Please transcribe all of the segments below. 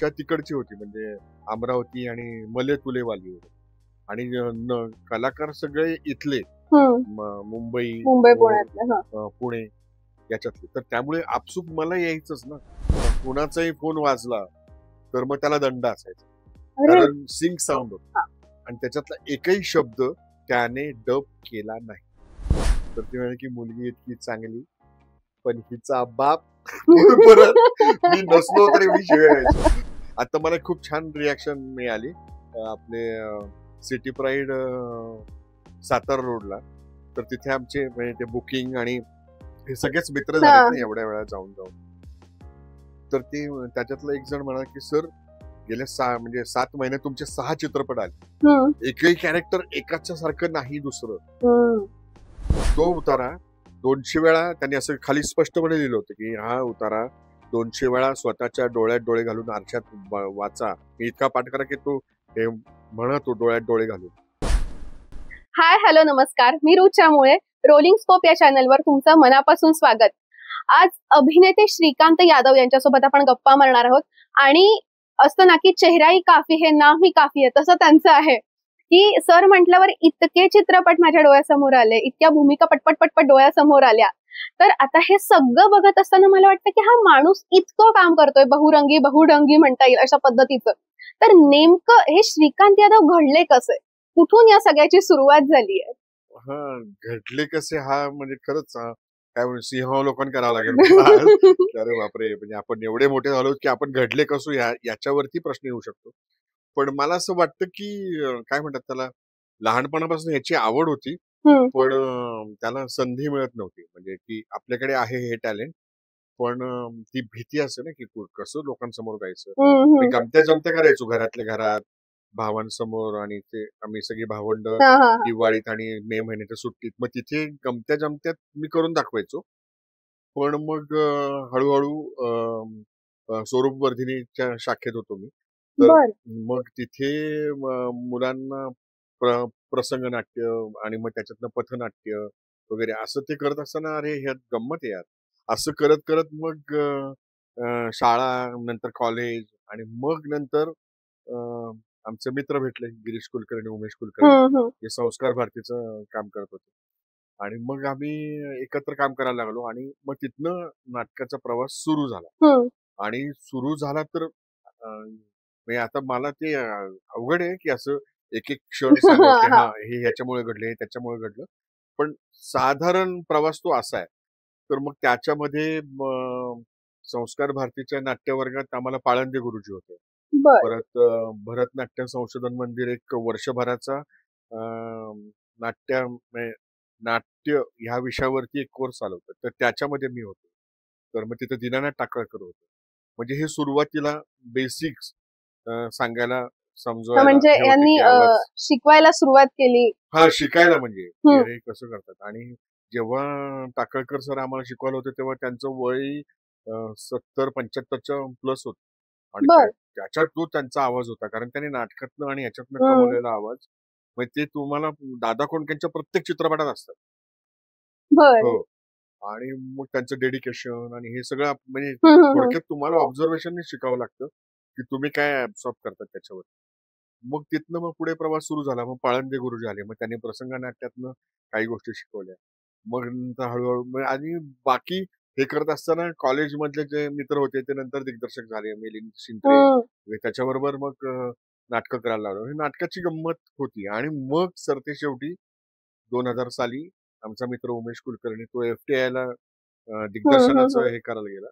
भाषा तिकडची होती, म्हणजे अमरावती आणि मले तुलेवाली होती. आणि कलाकार सगळे इथले, मुंबई, मुंबई पुण्यातले. पुणे याच्यातले. तर त्यामुळे आपसूक मला यायचंच ना. कुणाचाही फोन वाजला तर मग त्याला दंड असायचा, कारण सिंग साऊंड होता आणि त्याच्यातला एकही शब्द त्याने डब केला नाही. तर ती म्हणे की मुलगी इतकी चांगली पण हिचा बाप परत मी नसलो तरी मी शिवायचो. आता मला खूप छान रिॲक्शन मिळाली आपले सिटी प्राईड सातारा रोडला. तर तिथे आमचे म्हणजे ते बुकिंग आणि हे सगळेच मित्र झालेत ना एवढ्या वेळा जाऊन जाऊन. तर ते त्याच्यातलं एक जण म्हणाला की सर गेल्या 7 महिने तुमचे 6 चित्रपट आले, एकही कॅरेक्टर एकाच्या सारखं नाही दुसरं. तो उतारा 200 वेळा त्यांनी असं खाली स्पष्टपणे लिहिलं होतं की हा उतारा 200 वेळा स्वतःच्या डोळ्यात डोळे घालून आरशात वाचा. मी इतका पाठ करा की तो म्हणतो डोळ्यात डोळे घालून. हाय, हॅलो, नमस्कार. मी रुचा मुळे. रोलिंग स्कोप या चॅनलवर तुमचं मनापासून स्वागत. आज अभिनेते श्रीकांत यादव यांच्यासोबत आपण गप्पा मारणार आहोत. आणि असतं ना की चेहराही काफी है, नाम ही काफी आहे, तसं त्यांचं आहे की सर म्हटल्यावर इतके चित्रपट माझ्या डोळ्यासमोर आले, इतक्या भूमिका पटपट पटपट डोळ्यासमोर आल्या. तर आता हे सगळं बघत असताना मला वाटतं की हा माणूस इतकं काम करतोय, बहुरंगी बहुढंगी म्हणता येईल अशा पद्धतीचं. तर नेमकं हे श्रीकांत यादव घडले कसे, कुठून या सगळ्याची सुरुवात झाली आहे? घडले कसे हा म्हणजे खरंच काय म्हणून सिंहावलोकन करावं लागेल. अरे बापरे, म्हणजे आपण एवढे मोठे झालो की आपण घडले कसो याच्यावरती प्रश्न येऊ शकतो. पण मला असं वाटतं की काय म्हणतात त्याला, लहानपणापासून याची आवड होती, पण त्याला संधी मिळत नव्हती. म्हणजे की आपल्याकडे आहे हे टॅलेंट, पण ती भीती असते ना की कसं लोकांसमोर जायचं. मी गमत्या जमत्या करायचो घरातल्या घरात भावांसमोर, आणि ते आम्ही सगळी भावंड दिवाळीत आणि मे महिन्याच्या सुट्टीत मग तिथे गमत्या जमत्यात मी करून दाखवायचो. पण मग हळूहळू स्वरूप वर्धिनीच्या शाखेत होतो मी. तर मग तिथे मुलांना प्रसंग नाट्य आणि मग त्याच्यातनं पथनाट्य वगैरे असं ते करत असताना अरे ह्यात गंमत आहे यार, असं करत करत मग शाळा, नंतर कॉलेज, आणि मग नंतर आमचे मित्र भेटले, गिरीश कुलकर्णी, उमेश कुलकर्णी, हे संस्कार भारतीचं काम करत होते. आणि मग आम्ही एकत्र काम करायला लागलो आणि मग तिथनं नाटकाचा प्रवास सुरू झाला. आणि सुरू झाला तर म्हणजे आता मला ते अवघड आहे की असं एक एक क्षण सांगा की हा हे ह्याच्यामुळे घडले, हे त्याच्यामुळे घडलं. पण साधारण प्रवास तो असा आहे. तर मग त्याच्यामध्ये संस्कार भारतीच्या नाट्य वर्गात आम्हाला पाळंदे गुरुजी होते. परत भरतनाट्य संशोधन मंदिर एक वर्षभराचा नाट्य ह्या विषयावरती एक कोर्स चालवतात, तर त्याच्यामध्ये मी होतो. तर मग तिथे दीनानाथ टाकळकर होते. म्हणजे हे सुरुवातीला बेसिक्स सांगायला, समजवायला, म्हणजे यांनी शिकवायला सुरुवात केली. शिकायला म्हणजे हे कसं करतात. आणि जेव्हा टाकळकर सर आम्हाला शिकवायला होते तेव्हा त्यांचं वय 70-75च्या प्लस होत. आणि त्याच्यात तो त्यांचा आवाज होता, कारण त्यांनी नाटकातनं आणि याच्यातनं कमवलेला आवाज. म्हणजे ते तुम्हाला दादा कोंडकेंच्या प्रत्येक चित्रपटात असतात. हो. आणि मग त्यांचं डेडिकेशन आणि हे सगळं म्हणजे थोडक्यात तुम्हाला ऑब्झर्वेशन शिकावं लागतं की तुम्ही काय ऍब्सॉर्ब करतात त्याच्यावर. मग तिथनं मग पुढे प्रवास सुरू झाला. मग पाळंदे गुरुजी आले, मग त्यांनी प्रसंग नाट्यातनं काही गोष्टी शिकवल्या. मग नंतर हळूहळू आणि बाकी हे करत असताना कॉलेजमधले जे मित्र होते ते नंतर दिग्दर्शक झाले, मिलिंद शिंत्रे, त्याच्याबरोबर मग नाटकं करायला लागलो. ही नाटकाची गंमत होती. आणि मग सरते शेवटी 2000 साली आमचा मित्र उमेश कुलकर्णी तो FTI ला दिग्दर्शनाचं हे करायला गेला.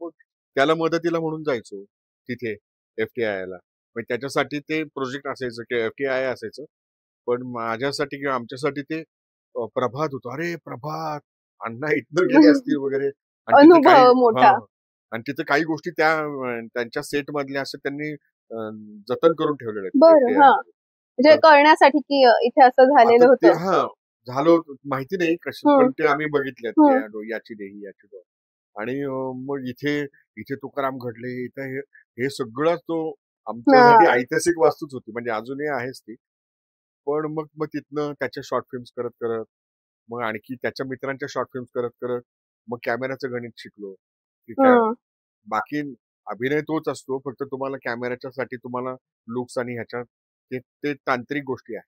मग त्याला मदतीला म्हणून जायचो तिथे FTI ला. मग त्याच्यासाठी ते प्रोजेक्ट असायचं की FTI असायचं, पण माझ्यासाठी किंवा आमच्यासाठी ते प्रभात होतो. अरे प्रभात, अण्णा इथनं गेले असतील वगैरे. आणि तिथे काही गोष्टी त्यांच्या सेट मधल्या असं त्यांनी जतन करून ठेवलेले आहेत. म्हणजे कळण्यासाठी की इथे असं झालेलं होतं. झालं माहिती नाही कसं, पण ते आम्ही बघितले याची देही याची डोळ. आणि मग इथे तुकाराम घडले, इथे हे सगळं तो आमच्यासाठी ऐतिहासिक वास्तूच होती, म्हणजे अजूनही आहेच ती. पण मग तिथनं त्याच्या शॉर्ट फिल्म्स करत करत, मग आणखी त्याच्या मित्रांच्या शॉर्ट फिल्म्स करत करत मग कॅमेराचं गणित शिकलो. बाकी अभिनय तोच असतो, फक्त तुम्हाला कॅमेऱ्याच्या साठी तुम्हाला लुक्स आणि ह्याच्या ते तांत्रिक गोष्टी आहेत.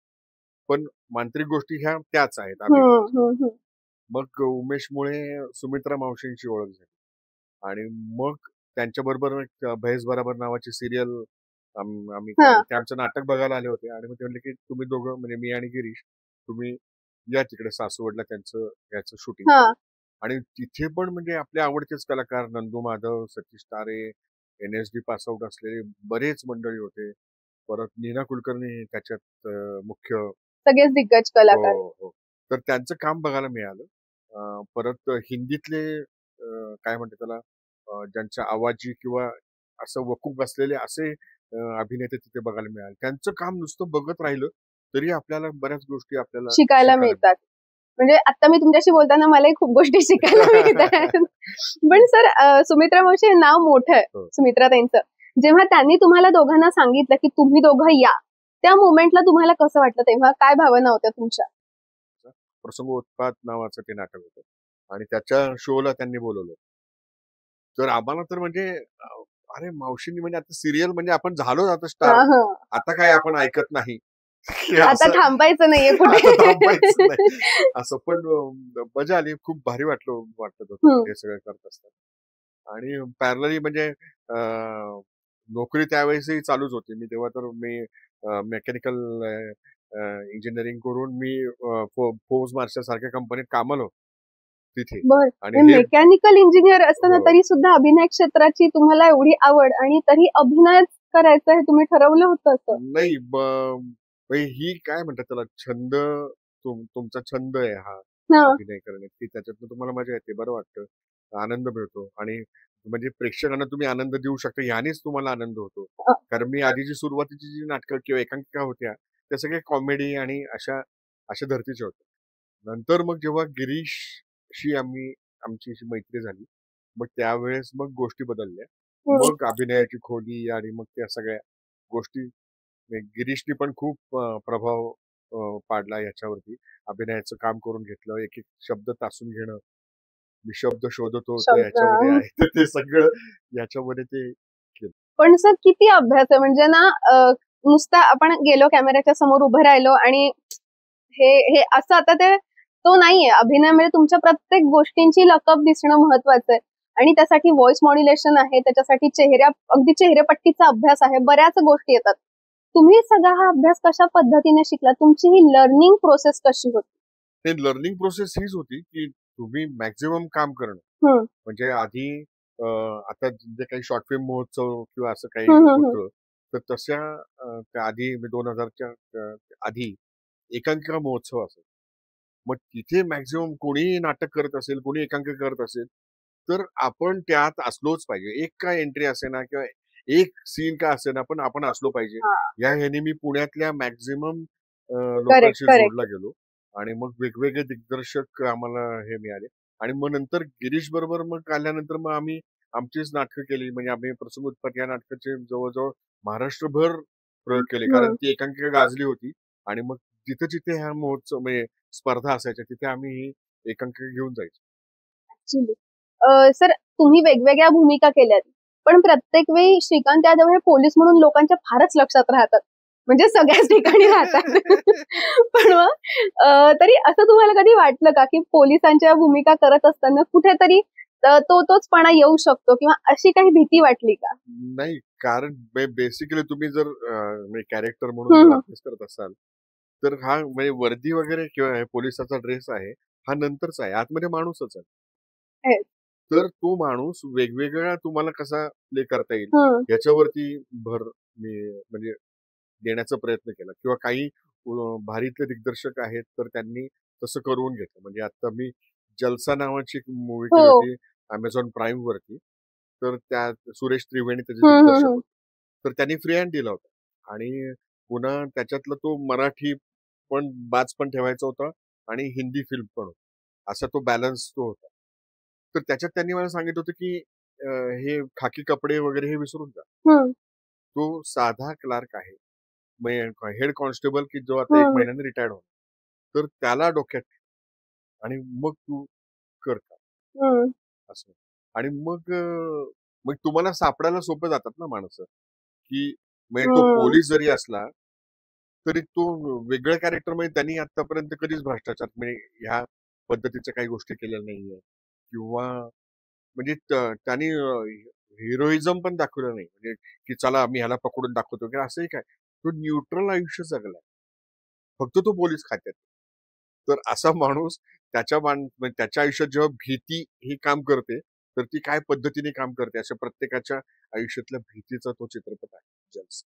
पण मांत्रिक गोष्टी ह्या त्याच आहेत अभिनयाच्या. मग उमेशमुळे सुमित्रा मावशींची ओळख झाली आणि मग त्यांच्याबरोबर एक भैस बराबर नावाची सिरियल आम्ही ते आमचं नाटक बघायला आले होते आणि मग ते म्हणले की तुम्ही दोघं म्हणजे मी आणि गिरीश तुम्ही या तिकडे सासवडला त्यांचं याचं शूटिंग आणि तिथे पण म्हणजे आपले आवडतेच कलाकार नंदू माधव, सतीश तारे, NSD पास आउट असलेले बरेच मंडळी होते. परत नीना कुलकर्णी त्याच्यात मुख्य. सगळेच दिग्गज कलाकार. हो. तर त्यांचं काम बघायला मिळालं. परत हिंदीतले काय म्हणते त्याला ज्यांच्या आवाजी किंवा असं वकूफ असलेले असे अभिनेते तिथे बघायला मिळाले. त्यांचं काम नुसतं बघत राहिलं तरी आपल्याला बऱ्याच गोष्टी आपल्याला शिकायला मिळतात. म्हणजे आता मी तुमच्याशी बोलताना मलाही खूप गोष्टी शिकायला मिळतात. पण सर सुमित्रा मावशी हे नाव मोठं आहे सुमित्रा ताईंचं. जेव्हा त्यांनी तुम्हाला दोघांना सांगितलं की तुम्ही दोघं या, त्या मोमेंटला तुम्हाला कसं वाटलं, तेव्हा काय भावना होत्या तुमच्या? प्रसंगोत्पात नावाचं ते नाटक होतं आणि त्याच्या शोला त्यांनी बोलवलं. तर आम्हाला तर म्हणजे अरे मावशींनी म्हणजे आता सिरियल म्हणजे आपण झालो आता स्टार, आता काय आपण ऐकत नाही. आता थांबायचं नाहीये थांबायचं नाही असं. पण मजा आली, खूप भारी वाटत होतं हे सगळं करत असताना. आणि पॅरलली म्हणजे नोकरी त्यावेळेसही चालूच होती. मी तेव्हा तर मी मेकॅनिकल इंजिनिअरिंग करून मी फोर्स मार्शल सारख्या कंपनीत कामाला होतो तिथे. आणि मेकॅनिकल इंजिनियर असताना तरी सुद्धा अभिनय क्षेत्राची तुम्हाला एवढी आवड आणि तरी अभिनय करायचं हे तुम्ही ठरवलं होतं असं? नाही, ही काय म्हणतात त्याला छंद, तुमचा छंद आहे हा अभिनय करणे, की त्याच्यातनं तुम्हाला मजा येते, बरं वाटतं, आनंद मिळतो आणि म्हणजे प्रेक्षकांना तुम्ही आनंद देऊ शकता ह्यानेच तुम्हाला आनंद होतो. कारण मी आधीची सुरुवातीची जी नाटकं किंवा एकांकिका होत्या त्या सगळ्या कॉमेडी आणि अशा धर्तीच्या होत्या. नंतर मग जेव्हा गिरीशशी आमची मैत्री झाली, मग त्यावेळेस मग गोष्टी बदलल्या. मग अभिनयाची खोली आणि मग त्या सगळ्या गोष्टी गिरीशनी पण खूप प्रभाव पाडला याच्यावरती. अभिनयाचं काम करून घेतलं, एक एक शब्द तासून घेणं, मी शब्द शोधतो याच्यामध्ये आहे ते सगळं याच्यामध्ये ते केलं. पण सर किती अभ्यास आहे, म्हणजे ना नुसता आपण गेलो कॅमेऱ्याच्या समोर उभं राहिलो आणि हे असं आता तो नाहीये. अभिनयामध्ये तुमच्या प्रत्येक गोष्टींची लकब दिसणं महत्वाचं आहे आणि त्यासाठी व्हॉइस मॉड्युलेशन आहे, त्याच्यासाठी अगदी चेहरेपट्टीचा अभ्यास आहे, बऱ्याच गोष्टी येतात. तुम्ही सगळा हा अभ्यास कशा पद्धतीने शिकला? तुमची ही लर्निंग प्रोसेस कशी होती? ते लर्निंग प्रोसेस हीच होती की तुम्ही मॅक्झिमम काम करणं. म्हणजे आधी आता जे काही शॉर्ट फिल्म महोत्सव किंवा असं काही होतं, तर तशा आधी 2000च्या आधी एकांकिका महोत्सव असेल. मग तिथे मॅक्झिमम कोणीही नाटक करत असेल, कोणी एकांकिका करत असेल, तर आपण त्यात असलोच पाहिजे. एक काय एंट्री असेना किंवा एक सीन का असेना, पण आपण असलो पाहिजे. या ह्याने मी पुण्यातल्या मॅक्झिमम लोकांशी जोडला गेलो आणि मग वेगवेगळे दिग्दर्शक आम्हाला हे मिळाले आणि मग नंतर गिरीश बरोबर मग आल्यानंतर मग आम्ही आमचीच नाटकं केली. म्हणजे आम्ही प्रसंगोत्पात या नाटकाचे जवळजवळ महाराष्ट्रभर प्रयोग केले, कारण ती एकांकिका गाजली होती आणि मग जिथे जिथे ह्या महोत्सव म्हणजे स्पर्धा असायच्या तिथे आम्ही ही एकांकिका घेऊन जायचो. सर तुम्ही वेगवेगळ्या भूमिका केल्यात, पण प्रत्येक वेळी श्रीकांत यादव हे पोलीस म्हणून लोकांच्या फारच लक्षात राहतात, म्हणजे सगळ्याच ठिकाणी राहतात. पण मग तरी असं तुम्हाला कधी वाटलं का की पोलिसांच्या भूमिका करत असताना कुठेतरी तोचपणा येऊ शकतो किंवा अशी काही भीती वाटली का? नाही, कारण बेसिकली तुम्ही जर कॅरेक्टर म्हणून अभ्यास करत असाल तर हा म्हणजे वर्दी वगैरे किंवा पोलिसाचा ड्रेस आहे हा नंतरचा आहे, आतमध्ये माणूसच आहे. तर तो माणूस वेगवेगळा तुम्हाला कसा प्ले करता येईल याच्यावरती भर मी म्हणजे देण्याचा प्रयत्न केला. किंवा काही भारीतले दिग्दर्शक आहेत तर त्यांनी तसं करून घेतलं. म्हणजे आता मी जलसा नावाची एक मूवी केली होती अमेझॉन प्राईम वरती, तर त्या सुरेश त्रिवेणी त्याचे दिग्दर्शक होते. तर त्यांनी फ्री हँड दिला होता आणि पुन्हा त्याच्यातला तो मराठी पण बाज पण ठेवायचा होता आणि हिंदी फिल्म पण होती, असा तो बॅलन्स तो होता. तर त्याच्यात त्यांनी मला सांगितलं होतं की हे खाकी कपडे वगैरे हे विसरून जा, तो साधा क्लार्क आहे, हेड कॉन्स्टेबल की जो आता 1 महिन्याने रिटायर्ड होणार, तर त्याला डोक्यात आणि मग तू कर का असं. आणि मग मग तुम्हाला सापडायला सोपं जातात ना माणसं, की म्हणजे तो पोलीस जरी असला तरी तो वेगळ्या कॅरेक्टरमध्ये त्यांनी आतापर्यंत कधीच भ्रष्टाचार म्हणजे ह्या पद्धतीच्या काही गोष्टी केलेल्या नाहीये किंवा म्हणजे त्यांनी हिरोइझम पण दाखवलं नाही म्हणजे की चला मी ह्याला पकडून दाखवतो की असंही काय तो न्यूट्रल आयुष्य जगलाय फक्त तो पोलीस खात्यात तर असा माणूस म्हणजे त्याच्या आयुष्यात जेव्हा भीती ही काम करते तर ती काय पद्धतीने काम करते अशा प्रत्येकाच्या आयुष्यातल्या भीतीचा तो चित्रपट आहे जल्स.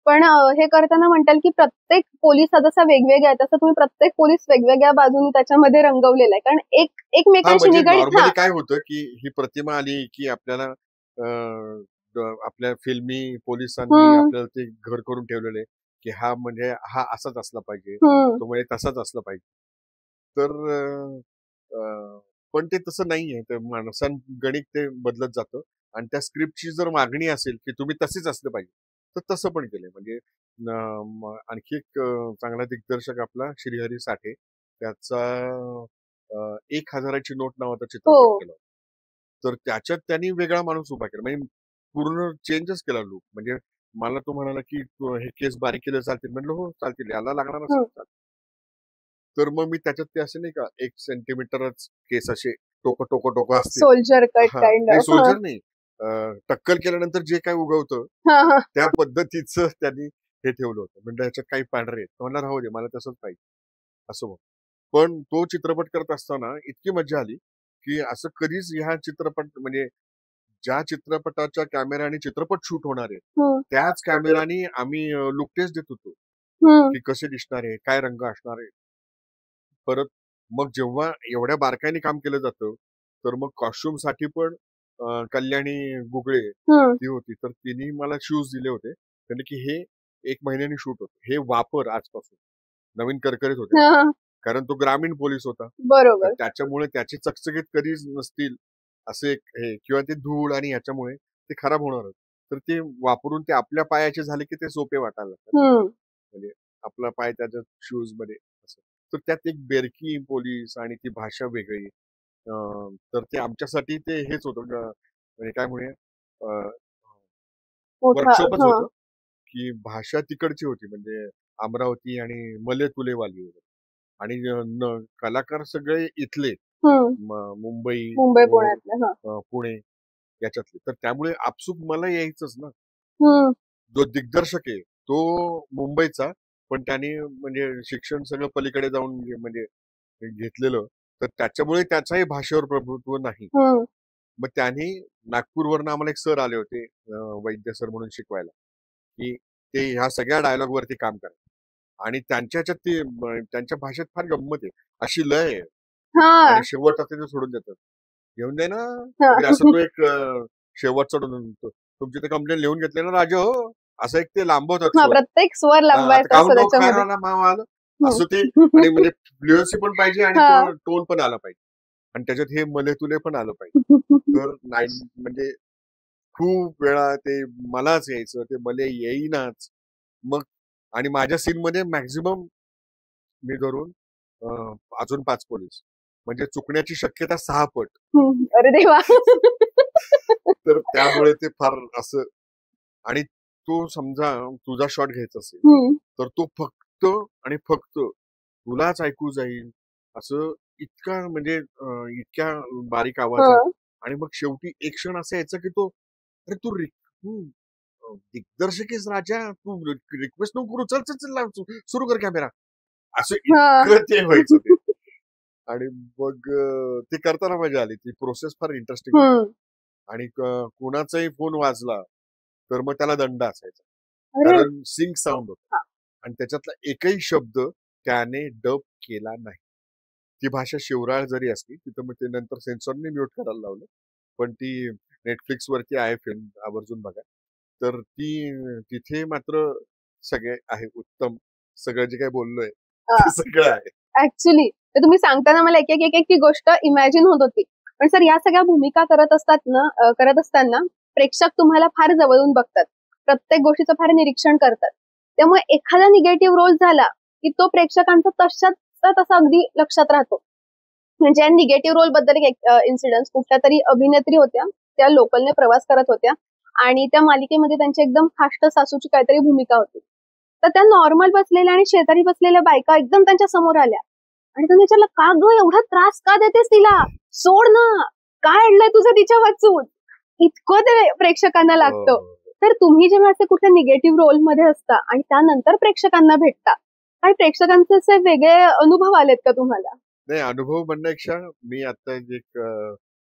पण हे करताना म्हणताल की प्रत्येक पोलीस हा जसा वेगवेगळा आहे तसं तुम्ही प्रत्येक पोलीस वेगवेगळ्या बाजूनी त्याच्यामध्ये रंगवलेला आहे कारण एकमेकांशी म्हणजे निगडीत नॉर्मली काय होतं की ही प्रतिमा आली की आपल्याला आपल्या फिल्मी पोलिसांनी आपल्याला ते घर करून ठेवलेले की हा म्हणजे हा असाच असला पाहिजे तो म्हणजे तसाच असला पाहिजे तर पण ते तसं नाहीये ते माणसांगणिक ते बदलत जातं आणि त्या स्क्रिप्टची जर मागणी असेल की तुम्ही तसेच असलं पाहिजे तर तसं पण केलंय म्हणजे आणखी एक चांगला दिग्दर्शक आपला श्रीहरी साठे त्याचा 1,000ची नोट नावाचा चित्रपट केला तर त्याच्यात त्यांनी वेगळा माणूस उभा केला म्हणजे पूर्ण चेंजच केला लुक म्हणजे मला तो म्हणाला की हे केस बारीक केले चालतील म्हटलं हो चालतील याला लागणार असेल तर मग मी त्याच्यात ते असे नाही का 1 सेंटीमीटरच केस असे टोक असतील सोल्जर कट काइंड नाही सोल्जर नाही टक्कल केल्यानंतर जे काय उगवतं त्या पद्धतीचं त्यांनी हे ठेवलं होतं म्हणजे ह्याच्यात काही पांढरे म्हणणार राहू दे मला तसंच पाहिजे असं पण तो चित्रपट करत असताना इतकी मजा आली की असं कधीच ह्या चित्रपट म्हणजे ज्या चित्रपटाच्या कॅमेराने चित्रपट शूट होणार आहे त्याच कॅमेराने आम्ही लुक टेस्ट देत होतो की कसे दिसणार आहे काय रंग असणार आहे परत मग जेव्हा एवढ्या बारकाईने काम केलं जातं तर मग कॉस्ट्युम साठी पण कल्याणी गुगळे ती होती तर तिने मला शूज दिले होते म्हणजे की हे 1 महिन्याने शूट होतं हे वापर आजपासून नवीन करकरीत होते कारण तो ग्रामीण पोलीस होता बरोबर त्याच्यामुळे त्याची चकचकीत कधीच नसतील असे हे किंवा ते धूळ आणि ह्याच्यामुळे ते खराब होणार तर ते वापरून ते आपल्या पायाचे झाले की ते सोपे वाटायला लागतात म्हणजे आपला पाय त्याच्या शूज मध्ये असं तर त्यात एक बेरकी पोलीस आणि ती भाषा वेगळी तर ते आमच्यासाठी ते हेच होतं म्हणजे काय म्हणे वर्कशॉपच होतं की भाषा तिकडची होती म्हणजे अमरावती आणि मले तुलेवाली वगैरे आणि कलाकार सगळे इथले मुंबई पुणे याच्यातले तर त्यामुळे आपसुक मला यायचंच ना जो दिग्दर्शक आहे तो मुंबईचा पण त्याने म्हणजे शिक्षण सगळं पलीकडे जाऊन म्हणजे घेतलेलं तर त्याच्यामुळे त्याच्याही भाषेवर प्रभुत्व नाही मग त्यांनी नागपूरवरनं आम्हाला एक सर आले होते वैद्य सर म्हणून शिकवायला की ते ह्या सगळ्या डायलॉग वरती काम करा आणि त्यांच्या ते त्यांच्या भाषेत फार गंमत आहे अशी लय आहे आणि शेवट ते सोडून देतात घेऊन दे ना असं तो एक शेवटचा तुमची ते कंप्लेंट लिहून घेतले ना राजा हो असं एक ते लांबवतात प्रत्येक स्वर लांबवायचा असं ते आणि म्हणजे फ्लुएन्सी पण पाहिजे आणि टोन पण आला पाहिजे आणि त्याच्यात हे मले तुले पण आलं पाहिजे तर नाही म्हणजे खूप वेळा ते मलाच यायचं ते मले येईनाच मग आणि माझ्या सीन मध्ये मॅक्झिमम मी धरून अजून 5 पोलीस म्हणजे चुकण्याची शक्यता 6 पट अरे देवा तर त्यामुळे ते फार असं आणि तो समजा तुझा शॉट घ्यायचा असेल तर तो फक्त आणि फक्त तुलाच ऐकू जाईल असं इतका म्हणजे इतक्या बारीक आवाजात आणि मग शेवटी एक क्षण असं यायचं की तो अरे तू दिग्दर्शकीस राजा तू रिक्वेस्ट नको करू चल सुरू कर कॅमेरा असं इतकं ते व्हायचं ते आणि मग ते करताना मजा आली ती प्रोसेस फार इंटरेस्टिंग आणि कुणाचाही फोन वाजला तर मग त्याला दंड असायचा कारण सिंक साऊंड होता आणि त्याच्यातला एकही शब्द त्याने डब केला नाही ती भाषा शिवराळ जरी असली तिथं मग ते नंतर सेन्सॉरने म्यूट करायला लावलं पण ती नेटफ्लिक्स वरती आहे फिल्म आवर्जून बघा तर ती तिथे मात्र सगळे आहे उत्तम सगळं जे काही बोललोय ते सगळं आहे ऍक्च्युली तुम्ही सांगताना मला एक एक ती गोष्ट इमॅजिन होत होती पण सर या सगळ्या भूमिका करत असताना प्रेक्षक तुम्हाला फार जवळून बघतात प्रत्येक गोष्टीचं फार निरीक्षण करतात त्यामुळे एखादा निगेटिव्ह रोल झाला की तो प्रेक्षकांचा तसा अगदी लक्षात राहतो म्हणजे निगेटिव्ह रोल बद्दल एक इन्सिडेंट कुठल्या तरी अभिनेत्री होत्या त्या लोकलने प्रवास करत होत्या आणि त्या मालिकेमध्ये त्यांची एकदम फास्ट सासूची काहीतरी भूमिका होती. तर त्या नॉर्मल बसलेल्या आणि शेजारी बसलेल्या बायका एकदम त्यांच्या समोर आल्या आणि त्यांनी विचारलं, का ग एवढा त्रास का देतेस तिला, सोड ना, काय अडलंय तुझं तिच्या वाचून. इतकं ते प्रेक्षकांना लागतं. तर तुम्ही जेव्हा असे कुठल्या निगेटिव्ह रोल मध्ये असता आणि त्यानंतर प्रेक्षकांना भेटता, काही प्रेक्षकांचे असे वेगळे अनुभव आलेत का तुम्हाला? नाही, अनुभव म्हणण्यापेक्षा मी आता एक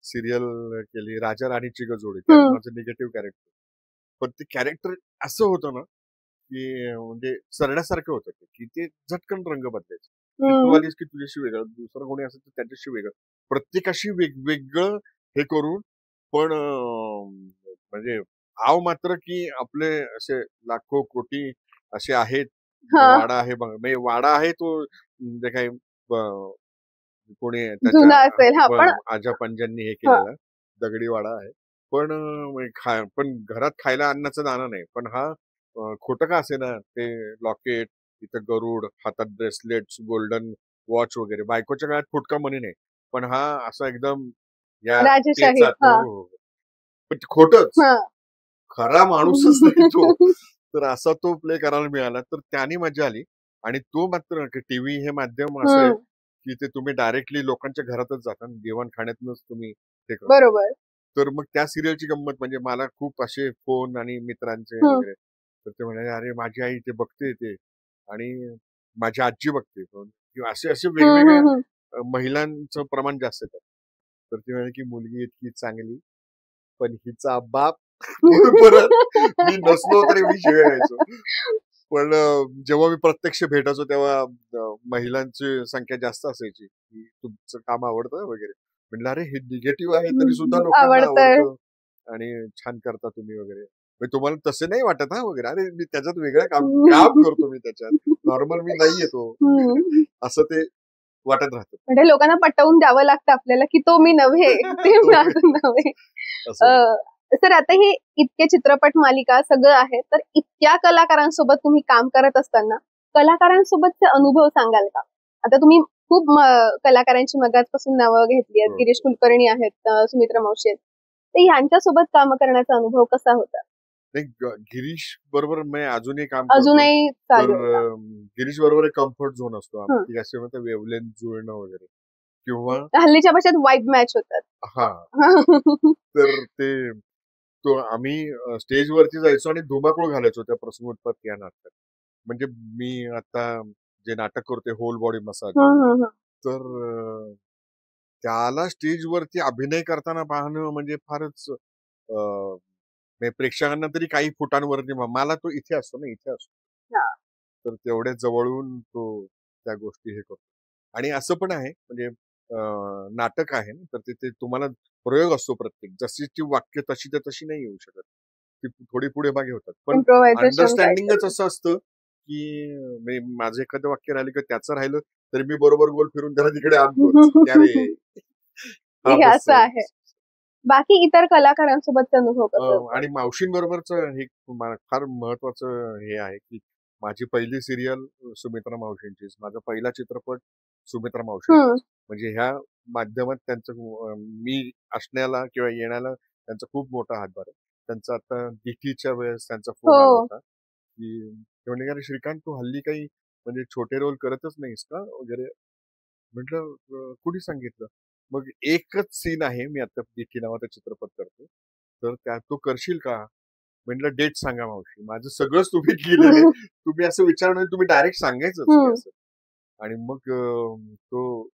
सिरियल केली राजा राणीची गजोडी, त्यात माझं निगेटिव्ह कॅरेक्टर. पण ते कॅरेक्टर असं होतं ना की म्हणजे सरण्यासारखं होतं की ते झटकन रंग बदलायचे. तू आलीस की तुझ्याशी वेगळं, दुसरं कोणी असेल तर त्याच्याशी वेगळं, प्रत्येकाशी वेगवेगळं हे करून. पण म्हणजे आव मात्र की आपले असे लाखो कोटी असे आहेत. वाडा आहे बघा, म्हणजे वाडा आहे तो म्हणजे काही कोणी त्याच्या आजा पंजांनी हे केलेला दगडी वाडा आहे. पण घरात खायला अन्नाचं दाणं नाही. पण हा खोटं का असे ना, ते लॉकेट, इथं गरुड, हातात ब्रेसलेट्स, गोल्डन वॉच वगैरे, बायकोच्या काळात फुटका मनी नाही. पण हा असा एकदम या पण खोटच, खरा माणूसच नाही तो. तर असा तो प्ले करायला मिळाला, तर त्याने मजा आली. आणि तो मात्र टीव्ही हे माध्यम असं आहे की ते तुम्ही डायरेक्टली लोकांच्या घरातच जाता, जेवण खाण्यातूनच तुम्ही ते करता. बरोबर. तर मग त्या सिरियलची गंमत म्हणजे मला खूप असे फोन आणि मित्रांचे वगैरे, तर ते म्हणाले, अरे माझी आई ते बघते ते, आणि माझी आजी बघते किंवा असे असे वेगवेगळ्या महिलांचं प्रमाण जास्त आहे. तर ते म्हणाले की मुलगी इतकी चांगली, पण हिचा बाप परत मी नसलो तरी मी शिव्या घ्यायचो. पण जेव्हा मी प्रत्यक्ष भेटायचो तेव्हा महिलांची संख्या जास्त असायची की तुमचं काम आवडतं वगैरे. म्हटलं अरे हे निगेटिव्ह आहे तरी सुद्धा लोकांना आवडतं आणि छान करता तुम्ही वगैरे. तुम्हाला तसे नाही वाटत हा वगैरे. अरे मी त्याच्यात वेगळं काम करतो, मी त्याच्यात नॉर्मल मी नाही येतो असं ते वाटत राहतं. म्हणजे लोकांना पटवून द्यावं लागतं आपल्याला की तो मी नव्हे, ते नव्हे. सर आता हे इतके चित्रपट मालिका सगळं आहे, तर इतक्या कलाकारांसोबत तुम्ही काम करत असताना कलाकारांसोबतचे अनुभव सांगाल का? आता तुम्ही खूप कलाकारांची मगाचपासून नावं घेतली आहेत. गिरीश कुलकर्णी आहेत, सुमित्रा मावशी आहेत, तर यांच्यासोबत काम करण्याचा अनुभव कसा होता? गिरीश बरोबर मी अजूनही काम अजूनही तर गिरीश बरोबर एक कम्फर्ट झोन असतो आमची, असे म्हणतात वेवलेंथ जुळणं वगैरे, किंवा हल्लीच्या भाषेत वाईब मॅच होतात. तर ते तो आम्ही स्टेजवरती जायचो आणि धुमाकूळ घालायचो त्या प्रसंगोत्पत्ती या नाटकात. म्हणजे मी आता जे नाटक करतोय होल बॉडी मसाज, तर त्याला स्टेजवरती अभिनय करताना पाहणं म्हणजे फारच प्रेक्षकांना तरी काही फुटांवरती, मला तो इथे असतो ना, इथे असतो, तर तेवढ्या जवळून तो त्या गोष्टी हे करतो. आणि असं पण आहे म्हणजे नाटक आहे ना, तर तिथे तुम्हाला प्रयोग असतो प्रत्येक, जशीची वाक्य तशी तर तशी नाही येऊ शकत, ती थोडी पुढे मागे होतात. पण अंडरस्टँडिंगच असं असतं की माझं एखादं वाक्य राहिलं की त्याचं राहिलं तरी मी बरोबर गोल फिरून त्याला तिकडे आणतो. असं आहे. बाकी इतर कलाकारांसोबतचा अनुभव आणि मावशींबरोबरच हे फार महत्वाचं हे आहे की माझी पहिली सिरियल सुमित्रा मावशींचीच, माझा पहिला चित्रपट सुमित्रा मावशी, म्हणजे ह्या माध्यमात त्यांचं मी असण्याला किंवा येण्याला त्यांचा खूप मोठा हातभार आहे. त्यांचा आता दिठीच्या वेळेस त्यांचा फोन आला होता की म्हणजे अरे श्रीकांत, तू हल्ली काही म्हणजे छोटे रोल करतच नाहीस का वगैरे. म्हटलं कुणी सांगितलं. मग एकच सीन आहे, मी आता दिठी नावाचा चित्रपट करतो, तर त्यात तो करशील का. म्हटलं डेट सांगा मावशी, माझं सगळंच तुम्ही केलेलं, तुम्ही असं विचारणार, तुम्ही डायरेक्ट सांगायचं असं. आणि मग तो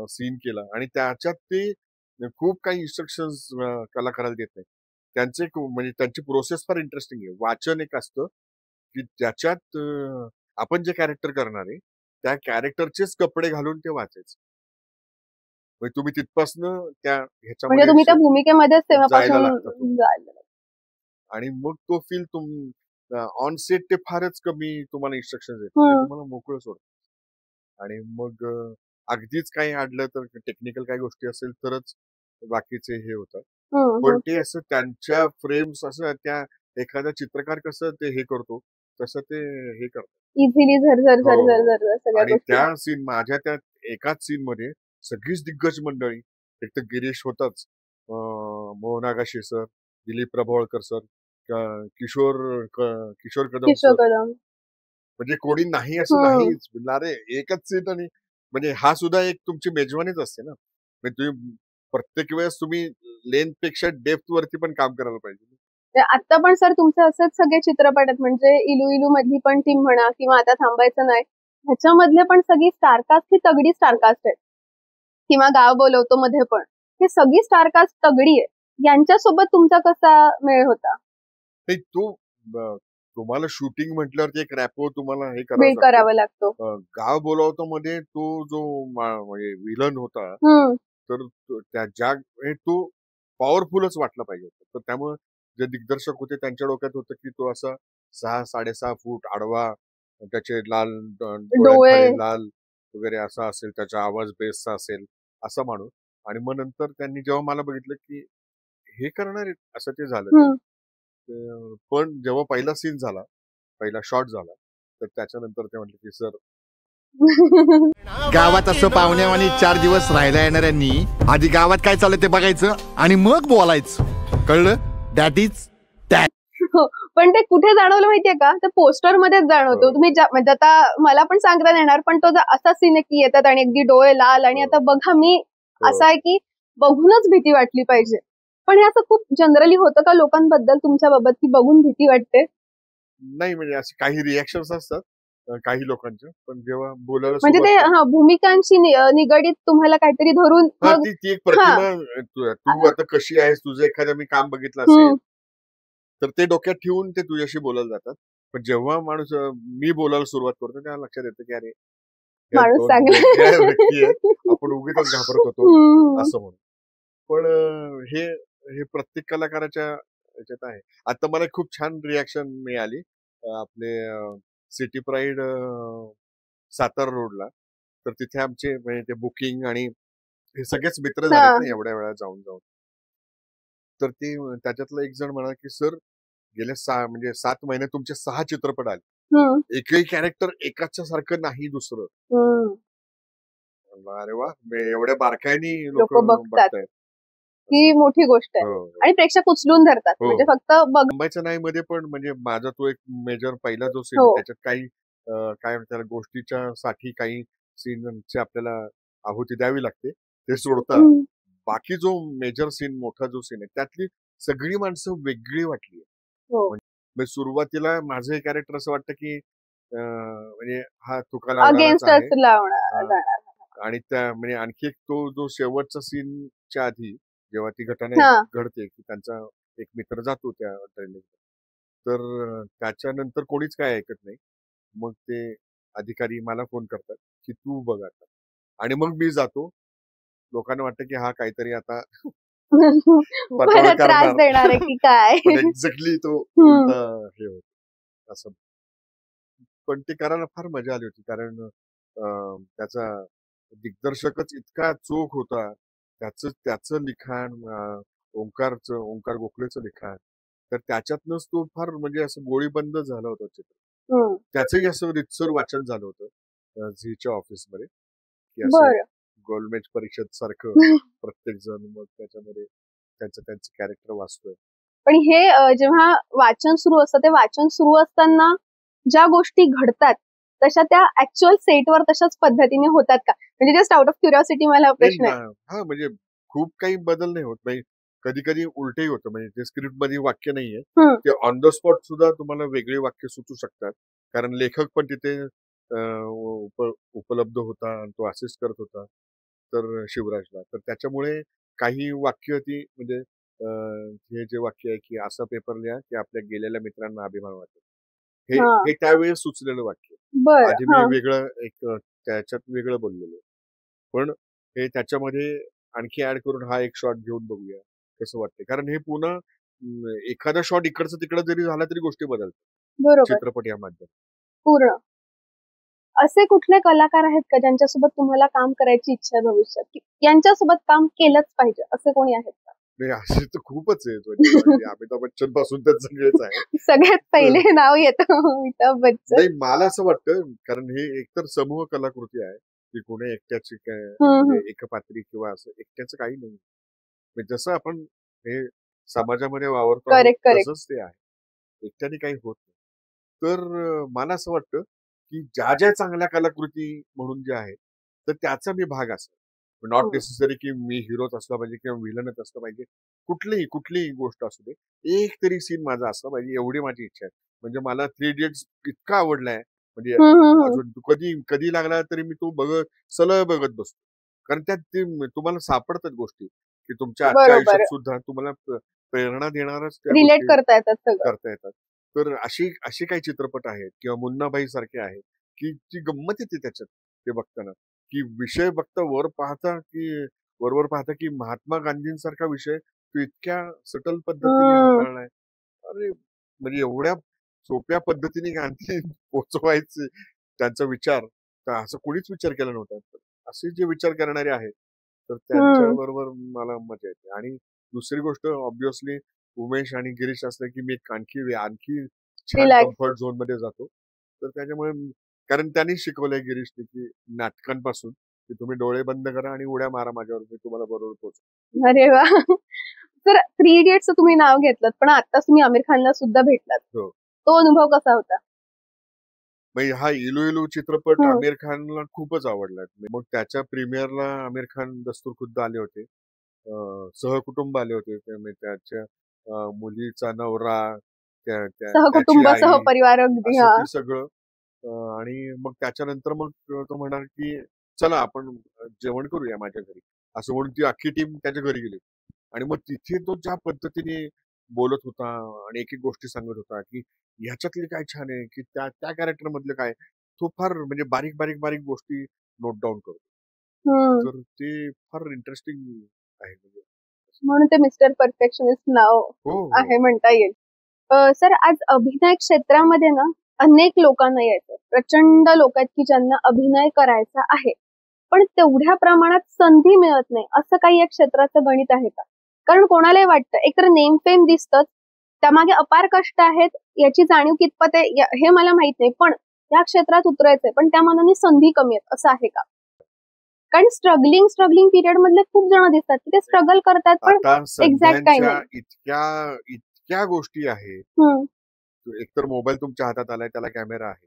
सीन केला आणि त्याच्यात ते खूप काही इन्स्ट्रक्शन्स कलाकाराला देत नाही. त्यांचे म्हणजे त्यांची प्रोसेस फार इंटरेस्टिंग आहे. वाचन एक असतं की ज्याच्यात आपण जे कॅरेक्टर करणार आहे त्या कॅरेक्टरचेच कपडे घालून ते वाचायचं. तुम्ही तिथपासनं त्या ह्याच्यामध्ये तुम्ही त्या भूमिकेमध्येच जायला लागतं. आणि मग तो फील ऑन सेट ते फारच कमी तुम्हाला इन्स्ट्रक्शन देत, तुम्हाला मोकळं सोडत. आणि मग अगदीच काही अडलं तर टेक्निकल काही गोष्टी असेल तरच बाकीचे हे होतात. पण ते असं त्यांच्या फ्रेम्स असं त्या एखादा चित्रकार कसं ते हे करतो तसं ते हे करतात इझिली झर. आणि त्या सीन, माझ्या त्या एकाच सीन मध्ये सगळीच दिग्गज मंडळी, एक तर गिरीश होताच, Mohan Agashe sir, Dilip Prabhavalkar sir, Kishore Kishore Kadam Kishore sir, Kadam. म्हणजे कोणी नाही असं नाहीच. अरे एकच सीट आणि म्हणजे हा सुद्धा एक तुमची मेजवानीच असते ना. म्हणजे तुम्ही प्रत्येक वेळेस तुम्ही लेंथ पेक्षा डेप्थ वरती पण काम करायला पाहिजे. आता पण सर तुमचे असेच सगळे चित्रपट आहेत, म्हणजे इलू इलू मधली पण टीम म्हणा किंवा आता थांबायचं नाही, ह्याच्यामधले पण सगळी स्टारकास्ट ही तगडी स्टारकास्ट आहेत, किंवा गाव बोलवतो मध्ये पण हे सगळी स्टारकास्ट तगडी आहे. यांच्यासोबत तुमचा कसा मेळ होता? नाही तुम्हाला शूटिंग म्हटल्यावरती एक रॅपो तुम्हाला हे बिल्ड करावा लागतो. गाव बोलावतो मध्ये तो जो म्हणजे विलन होता, तर ज्या तो पॉवरफुलच वाटला पाहिजे. तर त्यामुळे जे दिग्दर्शक होते त्यांच्या डोक्यात होतं की तो असा 6-6.5 फूट आडवा, त्याचे लाल डोळे लाल वगैरे असा असेल, त्याचा आवाज बेसचा असेल असा माणूस. आणि मग नंतर त्यांनी जेव्हा मला बघितलं की हे करणार आहेत, असं ते झालं. पण जेव्हा पहिला सीन झाला, पहिला शॉट झाला, तर त्याच्यानंतर ते म्हटले की सर गावात असं पाहुण्यावानी 4 दिवस राहायला येणाऱ्यांनी आधी गावात काय चाललं ते बघायचं आणि मग बोलायचं, कळलं? That is that. पण ते कुठे जाणवलं माहितीये का? ते पोस्टर मध्येच जाणवतो. तुम्ही म्हणजे आता मला पण सांगता नाही येणार, पण तो असा सीन आहे की येतात आणि अगदी डोळे लाल आणि आता बघा मी असं आहे की बघूनच भीती वाटली पाहिजे. पण हे असं खूप जनरली होतं का लोकांबद्दल तुमच्या बाबत की बघून भीती वाटते? नाही, म्हणजे असे काही रिॲक्शन्स असतात काही लोकांच्या, पण जेव्हा बोलायला म्हणजे ते भूमिकांशी निगडीत तुम्हाला काहीतरी धरून ती एक प्रतिमा तू आता कशी आहेस, तुझं एखादं मी काम बघितलं असेल तर ते डोक्यात ठेवून ते तुझ्याशी बोलायला जातात. पण जेव्हा माणूस मी बोलायला सुरुवात करतो तेव्हा लक्षात येतं की अरे व्यक्ती आहेत, आपण उगीच घाबरत होतो असं म्हणून. पण हे हे प्रत्येक कलाकाराच्या याच्यात आहे. आता मला खूप छान रिॲक्शन मिळाली आपले सिटी प्राईड सातारा रोडला. तर तिथे आमचे म्हणजे ते बुकिंग आणि हे सगळेच मित्र झालेत ना एवढ्या वेळा जाऊन जाऊन. तर ते त्याच्यातला एक जण म्हणाला की सर गेल्या 7 महिने तुमचे 6 चित्रपट आले, एकही कॅरेक्टर एकाच्या सारखं नाही दुसरं. अरे वा, एवढ्या बारकाईने लोक बघतायत, ही मोठी गोष्ट आहे. आणि प्रेक्षक उचलून धरतात, म्हणजे फक्त थांबायचं नाही मध्ये पण म्हणजे माझा तो एक मेजर पहिला जो सीन त्याच्यात काही काय म्हणतात गोष्टीच्या साठी काही सीनची आपल्याला आहुती द्यावी लागते, ते सोडता बाकी जो मेजर सीन मोठा जो सीन आहे त्यातली सगळी माणसं वेगळी वाटली. म्हणजे सुरुवातीला माझं हे कॅरेक्टर असं वाटतं की म्हणजे हा तुका लावणारच आहे. आणि त्या म्हणजे आणखी तो जो शेवटचा सीनच्या आधी जेव्हा ती घटना घडते की त्यांचा एक मित्र जातो त्या ट्रेनिंग, तर त्याच्यानंतर कोणीच काय ऐकत नाही. मग ते अधिकारी मला फोन करतात की तू बघ आता, आणि मग मी जातो. लोकांना वाटतं की हा काहीतरी आता त्रास देणार आहे की काय. एक्झॅक्टली तो हे होत असं. पण ते करायला फार मजा आली होती, कारण त्याचा दिग्दर्शकच इतका चोख होता. त्याचं लिखाण, ओंकार गोखलेचं लिखाण, तर त्याच्यातनंच तो फार म्हणजे असं गोळीबंद झालं होतं चित्र. त्याचंही असं रितसर वाचन झालं होतं झीच्या ऑफिसमध्ये की असं गोलमेज परिषद सारखं प्रत्येक जण मग त्याच्यामध्ये त्यांचं कॅरेक्टर वाचतोय. पण हे जेव्हा वाचन सुरू असतं, ते वाचन सुरू असताना ज्या गोष्टी घडतात तशा त्या ऍक्च्युअल सेटवर तशाच पद्धतीने होतात का? म्हणजे जस्ट आउट ऑफ क्युरिओसिटी मला प्रश्न आहे. हा, म्हणजे खूप काही बदल नाही होत. म्हणजे कधी कधी उलटही होतं, म्हणजे जे स्क्रिप्ट मध्ये वाक्य नाहीये ते ऑन द स्पॉट सुद्धा तुम्हाला वेगळी वाक्य सुचू शकतात, कारण लेखक पण तिथे उपलब्ध होता आणि तो असिस्ट करत होता तर शिवराजला. तर त्याच्यामुळे काही वाक्य ती म्हणजे हे जे वाक्य आहे की असा पेपर लिहा की आपल्या गेलेल्या मित्रांना अभिमान वाटेल, हे त्यावेळेस सुचलेलं वाक्य. आधी मी वेगळं त्याच्यात वेगळं बोललेलो, पण हे त्याच्यामध्ये आणखी ऍड करून हा एक शॉट घेऊन बघूया कसं वाटतं, कारण हे पुन्हा एखादा शॉट इकडचं तिकडं जरी झाला तरी गोष्टी बदलतात चित्रपट या माध्यमात. पूर्ण असे कुठले कलाकार आहेत का ज्यांच्यासोबत तुम्हाला काम करायची इच्छा आहे भविष्यात, यांच्यासोबत काम केलंच पाहिजे, असे कोणी आहेत का? नाही, असे तर खूपच आहेत. म्हणजे अमिताभ बच्चन पासून तर सगळेच आहे. सगळ्यात पहिले नाव येतं अमिताभ बच्चन. नाही, मला असं वाटतं, कारण हे एकतर समूह कलाकृती आहे की कोणी एकट्याची काय एकपात्री किंवा असं एकट्याचं काही नाही. जसं आपण हे समाजामध्ये वावरतो आहोत करेक्ट करेक्ट. तसंच ते आहे. एकट्याने काही होत नाही. तर मला असं वाटतं की ज्या ज्या चांगल्या कलाकृती म्हणून ज्या आहेत तर त्याचा मी भाग असेल. नॉट हम्म. नेसेसरी की मी हिरोच असला पाहिजे किंवा विलनच असलं पाहिजे. कुठलीही गोष्ट असू दे. एक तरी सीन माझा असला पाहिजे एवढी माझी इच्छा आहे. म्हणजे मला थ्री इडियट्स इतका आवडलाय म्हणजे हम्म. अजून कधी कधी लागला तरी मी तो सलग बघत बसतो. कारण त्यात ते तुम्हाला सापडतात गोष्टी की तुमच्या आजच्या बरोबर. आयुष्यात सुद्धा तुम्हाला प्रेरणा देणारच त्या रिलेट गोष्टी करता येतात सगळं. करता येतात. तर असे काही चित्रपट आहेत किंवा मुन्नाभाई सारखे आहेत की जी गंमत येते त्याच्यात ते बघताना की विषय बघता वरवर पाहता की महात्मा गांधींसारखा विषय तो इतक्या सटल पद्धतीने हम्म. हाताळलाय. अरे म्हणजे एवढ्या सोप्या पद्धतीने गांधी पोचवायचे त्यांचा विचार तर असं कोणीच विचार केला नव्हता. तर असे जे विचार करणारे आहेत तर त्यांच्या हम्म. बरोबर मला मजा येते. आणि दुसरी गोष्ट ऑब्विसली उमेश आणि गिरीश असलं की मी आणखी छान रिलॅक्स. कम्फर्ट झोन मध्ये जातो. तर त्याच्यामुळे कारण त्यांनी शिकवलंय गिरीशने की नाटकांपासून की तुम्ही डोळे बंद करा आणि उड्या मारा माझ्यावर मी तुम्हाला बरोबर पोहोचतो. अरे वा. तर थ्री इडियट्सचं तुम्ही नाव घेतलं पण आताच तुम्ही आमिर खानला सुद्धा भेटलात. हो. तो अनुभव कसा होता? म्हणजे हा इलू इलू चित्रपट हम्म. आमिर खानला खूपच आवडला. मग त्याच्या प्रीमियरला आमिर खान दस्तूर खुद्द आले होते. सहकुटुंब आले होते. म्हणजे त्याच्या मुलीचा नवरा, त्याची सहकुटुंब आई सहपरिवार अगदी. असं हा. ते सगळं. आणि मग त्याच्यानंतर मग तो म्हणाल की चला आपण जेवण करूया माझ्या घरी. असं म्हणून ती अख्खी टीम त्याच्या घरी गेली. आणि मग तिथे तो ज्या पद्धतीने बोलत होता आणि एक एक गोष्टी सांगत होता की ह्याच्यातले काय छान आहे की त्या त्या कॅरेक्टर मधलं काय तो फार म्हणजे बारीक बारीक बारीक गोष्टी नोट डाऊन करतो. हम्म. तर ते फार इंटरेस्टिंग आहे म्हणजे. म्हणून ते मिस्टर परफेक्शनिस्ट नाव हो हो आहे म्हणता येईल. सर आज अभिनय क्षेत्रामध्ये ना अनेक लोकांना यायचं प्रचंड लोक आहेत की ज्यांना अभिनय करायचा आहे पण तेवढ्या प्रमाणात संधी मिळत नाही असं काही या क्षेत्राचं गणित आहे का? कारण कोणालाही वाटतं एकतर नेम फेम दिसतच त्यामागे अपार कष्ट आहेत याची जाणीव कितपत आहे हे मला माहित नाही पण या क्षेत्रात उतरायचंय पण त्या मानाने संधी कमी आहेत असं आहे का? कारण स्ट्रगलिंग पिरियड मधले खूप जण दिसतात की ते स्ट्रगल करतात पण आता एक्झॅक्ट काही संध्यांच्या नाही. इतक्या गोष्टी आहेत. हम्म. एकतर मोबाईल तुमच्या हातात आलाय त्याला कॅमेरा आहे.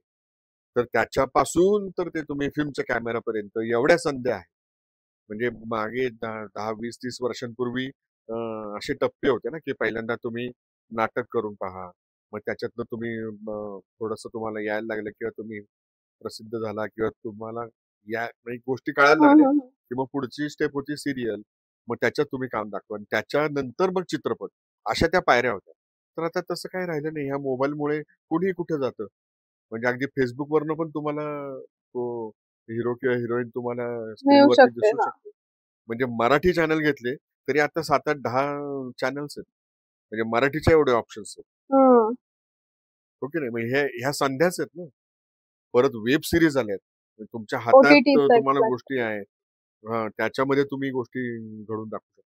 तर त्याच्यापासून तर ते तुम्ही फिल्मच्या कॅमेरापर्यंत एवढ्या संध्या आहेत. म्हणजे मागे 10, 20, 30 वर्षांपूर्वी असे टप्पे होते ना की पहिल्यांदा तुम्ही नाटक करून पहा. मग त्याच्यातनं तुम्ही थोडंसं तुम्हाला यायला लागलं किंवा तुम्ही प्रसिद्ध झाला किंवा तुम्हाला म्हणजे गोष्टी कळायला लागल्या की मग पुढची स्टेप होती सिरियल. मग त्याच्यात तुम्ही काम दाखवा आणि त्याच्यानंतर मग चित्रपट. अशा त्या पायऱ्या होत्या. तर आता तसं काही राहिलं नाही. ह्या मोबाईलमुळे कुणीही कुठे जातं. म्हणजे अगदी फेसबुकवरनं पण तुम्हाला तो हिरो किंवा हिरोईन तुम्हाला मिळू स्क्रीनवरती शकते. दिसू हा. शकते. म्हणजे मराठी चॅनल घेतले तरी आता 7, 8, 10 चॅनल्स आहेत. म्हणजे मराठीच्या एवढे ऑप्शन्स आहेत. हम्म. हो की नाही? म्हणजे ह्या संध्याच आहेत ना. परत वेब सिरीज आल्यात. म्हणजे तुमच्या हातात OTT तुम्हाला platform. गोष्टी आहेत. त्याच्यामध्ये तुम्ही गोष्टी घडवून दाखवू शकता.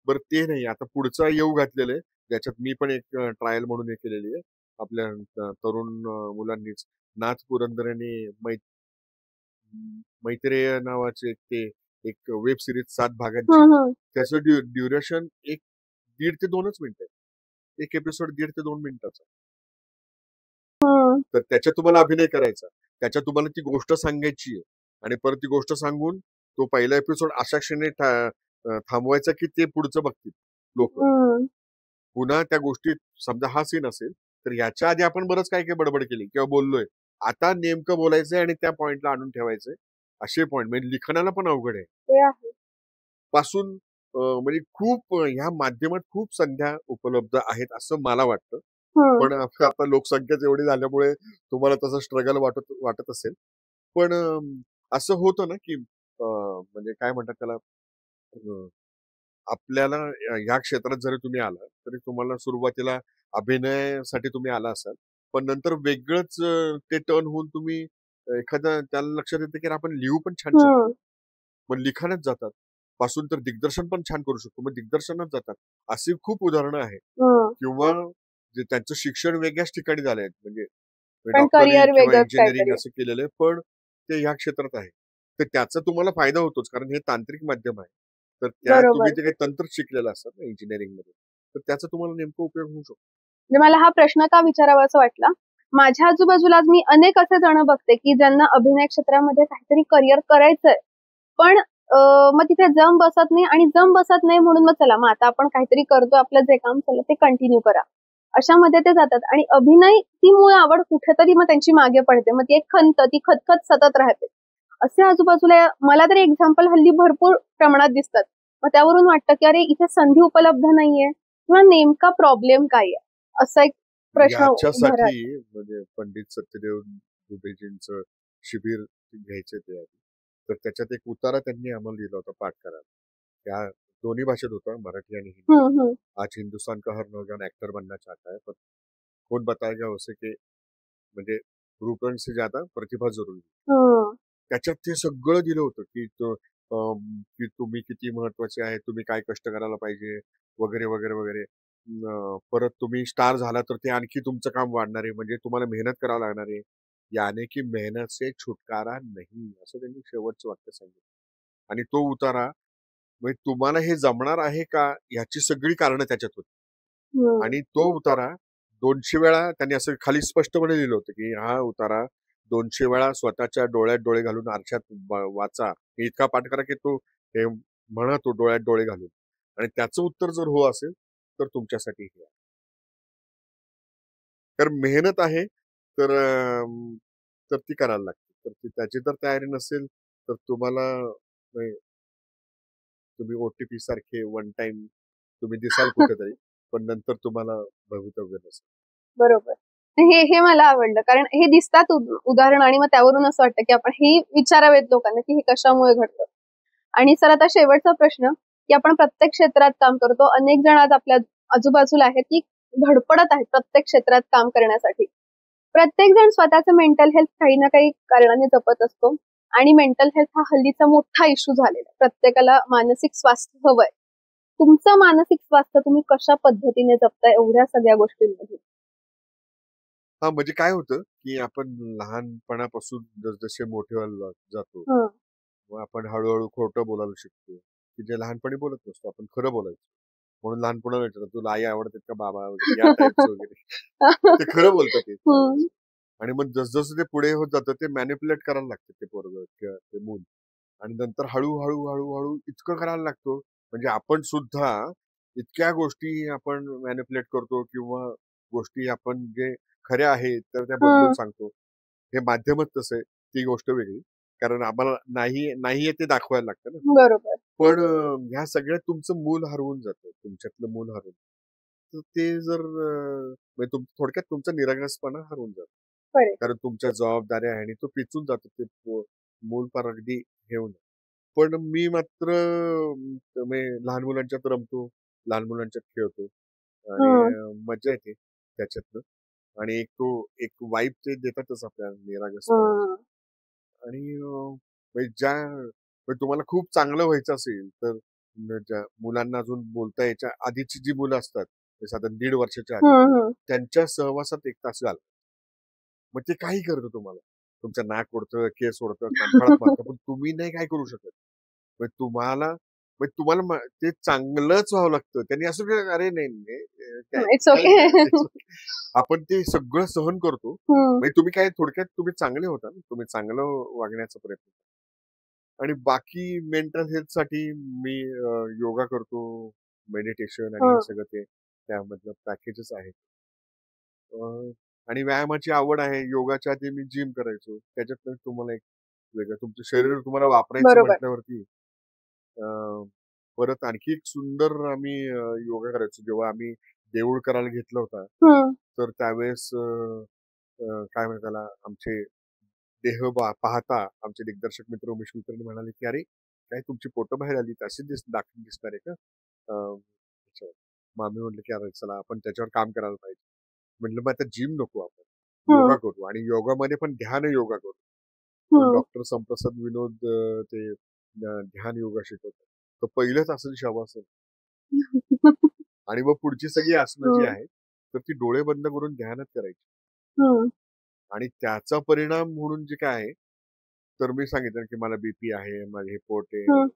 बरं ते नाही आता पुढचा येऊ घातलेलं आहे. ज्याच्यात मी पण एक ट्रायल म्हणून हे केलेली आहे. आपल्या तरुण मुलांनीच नाथ पुरंदरेने मैत्रेय नावाचे एक वेब सिरीज 7 भागांची. हम्म. त्याचं ड्युरेशन 1.5 ते 2च मिनिटं आहे. एक एपिसोड 1.5 ते 2 मिनिटाचा. हम्म. तर त्याच्यात तुम्हाला अभिनय करायचा. त्याच्यात तुम्हाला ती गोष्ट सांगायची आहे. आणि परत ती गोष्ट सांगून तो पहिला एपिसोड अशा क्षणी थांबवायचा की ते पुढचं बघतील लोक. हम्म. पुन्हा त्या गोष्टीत समजा हा सीन असेल तर याच्या आधी आपण बरंच काय काय बडबड केली किंवा बोललोय. आता नेमकं बोलायचंय आणि त्या पॉइंटला आणून ठेवायचंय. असे पॉइंट म्हणजे लिखाणाला पण अवघड आहे. ते आहे. पासून म्हणजे खूप ह्या माध्यमात खूप संध्या उपलब्ध आहेत असं मला वाटतं. हम्म. पण आता लोकसंख्याच एवढी झाल्यामुळे तुम्हाला तसं स्ट्रगल वाटत असेल. पण असं होतं ना की म्हणजे काय म्हणतात त्याला आपल्याला ह्या क्षेत्रात जरी तुम्ही आला तरी तुम्हाला सुरुवातीला अभिनयासाठी तुम्ही आला असाल. पण नंतर वेगळंच ते टर्न होऊन तुम्ही एखादा त्याला लक्षात येतं की आपण लिहू पण छान शकतो. हम्म. मग लिखाणात जातात. पासून तर दिग्दर्शन पण छान करू शकतो. मग दिग्दर्शनात जातात. अशी खूप उदाहरणं आहेत. हम्म. किंवा जे त्यांचं शिक्षण वेगळ्याच ठिकाणी झालंय. म्हणजे पण डॉक्टरी करिअर किंवा वेगळंच इंजिनिअरिंग काहीतरी. असं केलेलं आहे. पण ते ह्या क्षेत्रात आहे. तर त्याचा तुम्हाला फायदा होतोच कारण हे तांत्रिक माध्यम आहे. तर त्यात तुम्ही बरोबर. ते काही तंत्र शिकलेलं असतात ना इंजिनिअरिंगमध्ये. तर त्याचा तुम्हाला नेमका उपयोग होऊ शकतो. म्हणजे मला हा प्रश्न का विचारावा असं वाटला, माझ्या आजूबाजूला आज मी अनेक असे जण बघते की ज्यांना अभिनय क्षेत्रामध्ये काहीतरी करिअर करायचंय, पण मग तिथे जम बसत नाही, आणि जम बसत नाही म्हणून मग चला मग आता आपण काहीतरी करतो, आपलं जे काम चाललं ते कंटिन्यू करा, अशामध्ये ते जातात. आणि अभिनय ती मूळ आवड कुठेतरी मग त्यांची मागे पडते, मग ती एक खंत, ती खतखत सतत राहते. असे आजूबाजूला मला तरी एक्झाम्पल हल्ली भरपूर प्रमाणात दिसतात. मग त्यावरून वाटतं की अरे इथे संधी उपलब्ध नाहीये, किंवा नेमका प्रॉब्लेम काय आहे, असा एक प्रश्न उभा याच्यासाठी राहतो. म्हणजे पंडित सत्यदेव दुबेजींचं शिबिर घ्यायचे ते आधी. तर त्याच्यात एक उतारा त्यांनी आम्हाला दिला होता पाठ करायला. त्या दोन्ही भाषेत होता, मराठी आणि हिंदी. हम्म, हम्म, आज हिंदुस्तान का हर नौजवान एक्टर बनना चाहता है, पर कौन बताएगा उसे कि म्हणजे रूपन से ज्यादा प्रतिभा जरुरी. हम्म. त्याच्यात ते सगळं दिलं होतं की तुम्ही किती महत्वाचे आहे, तुम्ही काय कष्ट करायला पाहिजे, वगैरे वगैरे वगैरे. परत तुम्ही स्टार झाला तर ते आणखी तुमचं काम वाढणार आहे, म्हणजे तुम्हाला मेहनत करावं लागणार आहे. याने की मेहनत से छुटकारा नाही, असं त्यांनी शेवटचं वाक्य सांगितलं. आणि तो उतारा म्हणजे तुम्हाला हे जमणार आहे का, ह्याची सगळी कारणं त्याच्यात होती. हम्म. आणि तो उतारा 200 वेळा त्यांनी असं खाली स्पष्टपणे लिहिलं होतं की हा उतारा 200 वेळा स्वतःच्या डोळ्यात डोळे घालून आरशात वाचा. इतका पाठ करा की तो हे म्हणा तो डोळ्यात डोळे घालून. आणि त्याचं उत्तर जर हो असेल तर तुमच्यासाठी हे आहे. तर मेहनत आहे तर तर ती करायला लागते. तर त्याची तर तयारी नसेल तर तुम्हाला तुम्ही OTP सारखे वन टाइम तुम्ही दिसाल कुठेतरी, पण नंतर तुम्हाला भवितव्य नसेल. बरोबर. हे हे मला आवडलं, कारण हे दिसतात उदाहरण, आणि मग त्यावरून असं वाटतं की आपण हे विचारावेत लोकांना की हे कशामुळे घडतं. आणि सर आता शेवटचा प्रश्न, की आपण प्रत्येक क्षेत्रात काम करतो, अनेक जण आज आपल्या आजूबाजूला आहेत की धडपडत आहेत प्रत्येक क्षेत्रात काम करण्यासाठी. प्रत्येक जण स्वतःचं मेंटल हेल्थ काही ना काही कारणाने जपत असतो, आणि मेंटल हेल्थ हा हल्लीचा मोठा इश्यू झालेला. प्रत्येकाला मानसिक स्वास्थ्य हवंय. तुमचं मानसिक स्वास्थ्य तुम्ही कशा पद्धतीने जपताय एवढ्या सगळ्या गोष्टींमध्ये? हा म्हणजे काय होतं की आपण लहानपणापासून जसजसे मोठे व्हायला जातो, हं. मग आपण हळूहळू खोटं बोलायला शिकतो, की जे लहानपणी बोलत नसतो आपण खरं बोलायचं. म्हणून लहानपणाला विचारतात तुला आई आवडते का बाबा वगैरे या टाईपचं वगैरे. ते खरं बोलतात ते त्यावेळेस. हं. आणि मग जसजसं ते पुढे होत जातं ते मॅनिप्युलेट करायला लागतं ते पोरगं किंवा ते मूल. आणि नंतर हळूहळू हळूहळू इतकं करायला लागतो म्हणजे आपण सुद्धा इतक्या गोष्टी आपण मॅनिप्युलेट करतो, किंवा गोष्टी आपण जे खऱ्या आहेत तर त्या बदलून हं. सांगतो. हे माध्यमच तसं आहे, ती गोष्ट वेगळी. कारण आम्हाला नाहीये ते दाखवायला लागतं ना. बरोबर. पण ह्या सगळ्यात तुमचं मूल हरवून जातं, तुमच्यातलं मूल हरवून. तर ते जर म्हणजे थोडक्यात तुमचा निरागसपणा हरवून जातो. खरंय. कारण तुमच्या जबाबदाऱ्या आहे आणि तो पिचून जातो ते मूल फार अगदी घेऊन. पण मी मात्र लहान मुलांच्यात रमतो, लहान मुलांच्यात खेळतो आणि हं. मजा येते त्याच्यातनं. आणि एक वाईब ते देतातच आपल्या निरागसपणाची. हं. आणि म्हणजे तुम्हाला खूप चांगलं व्हायचं असेल तर ज्या मुलांना अजून बोलता यायच्या आधीची जी मुलं असतात, ते साधारण 1.5 वर्षाच्या आधी, हं, हं. त्यांच्या सहवासात 1 तास घालवा. मग ते काही करतं तुम्हाला. तुमचं नाक ओढतं, केस ओढतं, कणफळात मारतं, पण तुम्ही नाही काय करू शकत. मग तुम्हाला ते चांगलंच व्हावं लागतं. त्यांनी असं केलं, "अरे नाही, नाही, काय इट्स काही ओके. नाही." आपण ते सगळं सहन करतो. हं. म्हणजे तुम्ही काय थोडक्यात तुम्ही चांगले होता ना, तुम्ही चांगलं वागण्याचा प्रयत्न करा. आणि बाकी मेंटल हेल्थसाठी मी योगा करतो, मेडिटेशन आणि हे हं. सगळं ते त्यामधलं पॅकेजेस आहेत. अ, आणि व्यायामाची आवड आहे. योगाच्या आधी मी जिम करायचो. त्याच्यातनं तुम्हाला एक वेगळं तुमचं शरीर तुम्हाला वापरायचं बरोबर. म्हटल्यावरती अ, परत आणखी एक सुंदर आम्ही योगा करायचो. जेव्हा आम्ही देऊळ करायला घेतला होता, हं. तर त्यावेळेस काय म्हणतात त्याला आमचे पाहता आमचे दिग्दर्शक मित्र उमेश कुलकर्णी म्हणाले, की "अरे, काय तुमची पोटं बाहेर आली, अशी दिसणार आहे का?" त्याच्यावर. मग आम्ही म्हटलं, की "अरे चला आपण त्याच्यावर काम करायला पाहिजे." म्हटलं, "मग आता जिम नको आपण, योगा हं. करू आणि योगामध्ये पण ध्यान योगा करू." मग हं. डॉक्टर संप्रसाद विनोद ते ध्यान योगा शिकवतात. तर पहिलंच असेल शवासन. आणि मग पुढची सगळी आसनं जी हं. आहेत, तर ती डोळे बंद करून ध्यानच करायची. हं. आणि त्याचा परिणाम म्हणून जे काय आहे, तर मी सांगितलं की मला बीपी आहे, माझे हे पोट आहे. हं.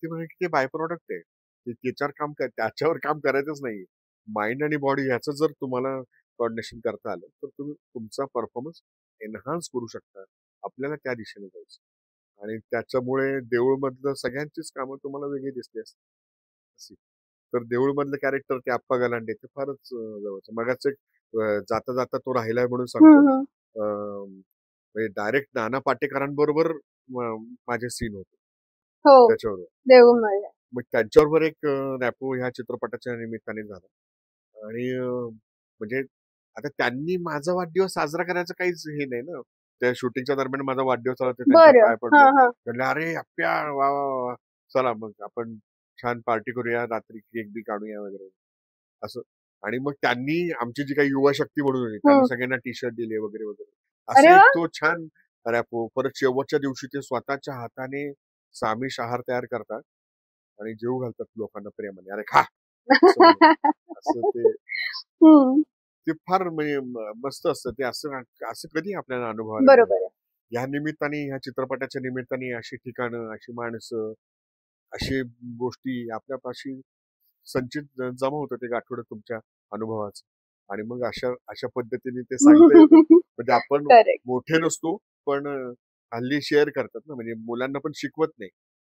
ते म्हणे की ते बाय प्रॉडक्ट आहे. त्याच्यावर काम करायचंच नाही. माइंड आणि बॉडी ह्याचं जर तुम्हाला कोऑर्डिनेशन करता आलं तर तुम्ही तुमचा परफॉर्मन्स एनहान्स करू शकता. आपल्याला त्या दिशेने जायचं आणि त्याच्यामुळे देऊळमधलं सगळ्यांचीच कामं तुम्हाला वेगळी दिसली असती. तर देऊळमधलं कॅरेक्टर ते आप्पा गलांडे ते फारच जवळचं. मगाच एक जाता जाता तो राहिलाय म्हणून सांगतो. म्हणजे डायरेक्ट नाना पाटेकरांबरोबर माझे सीन होते हो त्याच्यावर. देऊळमध्ये. मग त्यांच्याबरोबर एक रॅपो ह्या चित्रपटाच्या निमित्ताने झाला आणि म्हणजे आता त्यांनी माझा वाढदिवस साजरा करायचं काहीच हे नाही ना. त्या शूटिंगच्या दरम्यान माझा वाढदिवस आला तर त्यांच्या बरं पाय पडलो. हा हा म्हणलं अरे अप्प्या वा वा वा चला मग आपण छान पार्टी करूया, रात्री केक बी काढूया वगैरे असं. आणि मग त्यांनी आमची जी काही युवा शक्ती म्हणून होती त्यांनी सगळ्यांना टी शर्ट दिले वगैरे वगैरे अरे असं वा एक तो छान रॅपो. परत शेवटच्या दिवशी ते स्वतःच्या हाताने सामिष आहार तयार करतात आणि जेव घालतात लोकांना प्रेमाने. अरे खा असं ते ते फार म्हणजे मस्त असतं ते. असं असं कधी आपल्याला अनुभवायला बरोबर मिळेल. आहे. या निमित्ताने ह्या चित्रपटाच्या निमित्ताने अशी ठिकाणं, अशी माणसं, अशी गोष्टी आपल्यापाशी संचित जमा होतं ते गाठोडं तुमच्या अनुभवाचं. आणि मग अशा अशा पद्धतीने ते सांगता येतं. म्हणजे आपण करेक्ट. मोठे नसतो पण हल्ली शेअर करतात ना. म्हणजे मुलांना पण शिकवत नाही,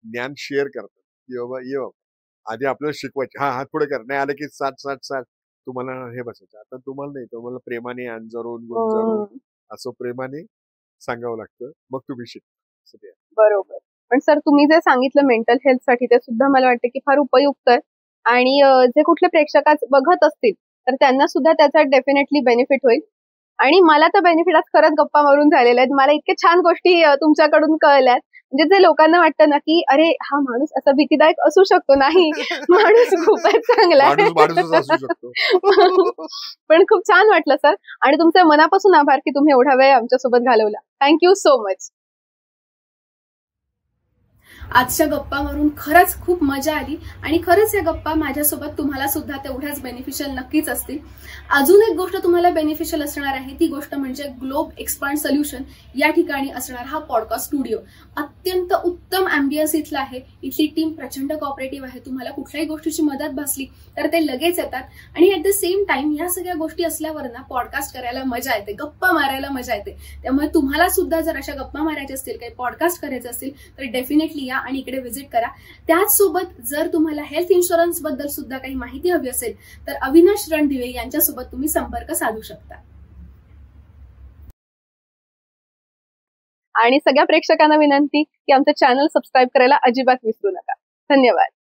ज्ञान शेअर करतात की बाबा ये बाबा. आधी आपल्याला शिकवायचे हा हात पुढे कर, नाही आलं की साठ तुम्हाला हे बसायचं. आता तुम्हाला नाही, तुम्हाला प्रेमाने अंजरून गुंजरून असं प्रेमाने सांगावं लागतं. मग तुम्ही शिकता असं ते आहे. बरोबर. पण सर तुम्ही जे सांगितलं मेंटल हेल्थ साठी ते सुद्धा मला वाटतं की फार उपयुक्त आहे आणि जे कुठले प्रेक्षक आज बघत असतील तर त्यांना सुद्धा त्याचा डेफिनेटली बेनिफिट होईल. आणि मला तर बेनिफिट आज खरंच गप्पा मारून झालेला आहे. मला इतके छान गोष्टी तुमच्याकडून कळल्यात. म्हणजे जे लोकांना वाटतं ना की अरे हा माणूस असा भीतीदायक असू शकतो, नाही माणूस खूपच चांगला आहे. माणूसच असू शकतो. पण खूप छान वाटलं सर आणि तुमचे मनापासून आभार की तुम्ही एवढा वेळ आमच्यासोबत घालवला. Thank you so much. आजच्या गप्पा मारून खरंच खूप मजा आली आणि खरंच या गप्पा माझ्यासोबत तुम्हाला सुद्धा तेवढ्याच बेनिफिशियल नक्कीच असतील. अजून एक गोष्ट तुम्हाला बेनिफिशियल असणार आहे, ती गोष्ट म्हणजे ग्लोब एक्सपांड सोल्युशन या ठिकाणी असणार हा पॉडकास्ट स्टुडिओ. अत्यंत उत्तम अँबियन्स इथला आहे. इथली टीम प्रचंड कॉपरेटिव्ह आहे. तुम्हाला कुठल्याही गोष्टीची मदत भासली तर ते लगेच येतात आणि ऍट द सेम टाइम या सगळ्या गोष्टी असल्यावर ना पॉडकास्ट करायला मजा येते, गप्पा मारायला मजा येते. त्यामुळे तुम्हाला सुद्धा जर अशा गप्पा मारायच्या असतील, काही पॉडकास्ट करायचे असतील तर डेफिनेटली या आणि इकडे व्हिजिट करा. त्याचसोबत जर तुम्हाला हेल्थ इन्शुरन्स बद्दल सुद्धा काही माहिती हवी असेल तर अविनाश रणदिवे यांच्यासोबत तुम्ही संपर्क साधू शकता. आणि सगळ्या प्रेक्षकांना विनंती की आमचं चॅनल सबस्क्राईब करायला अजिबात विसरू नका. धन्यवाद.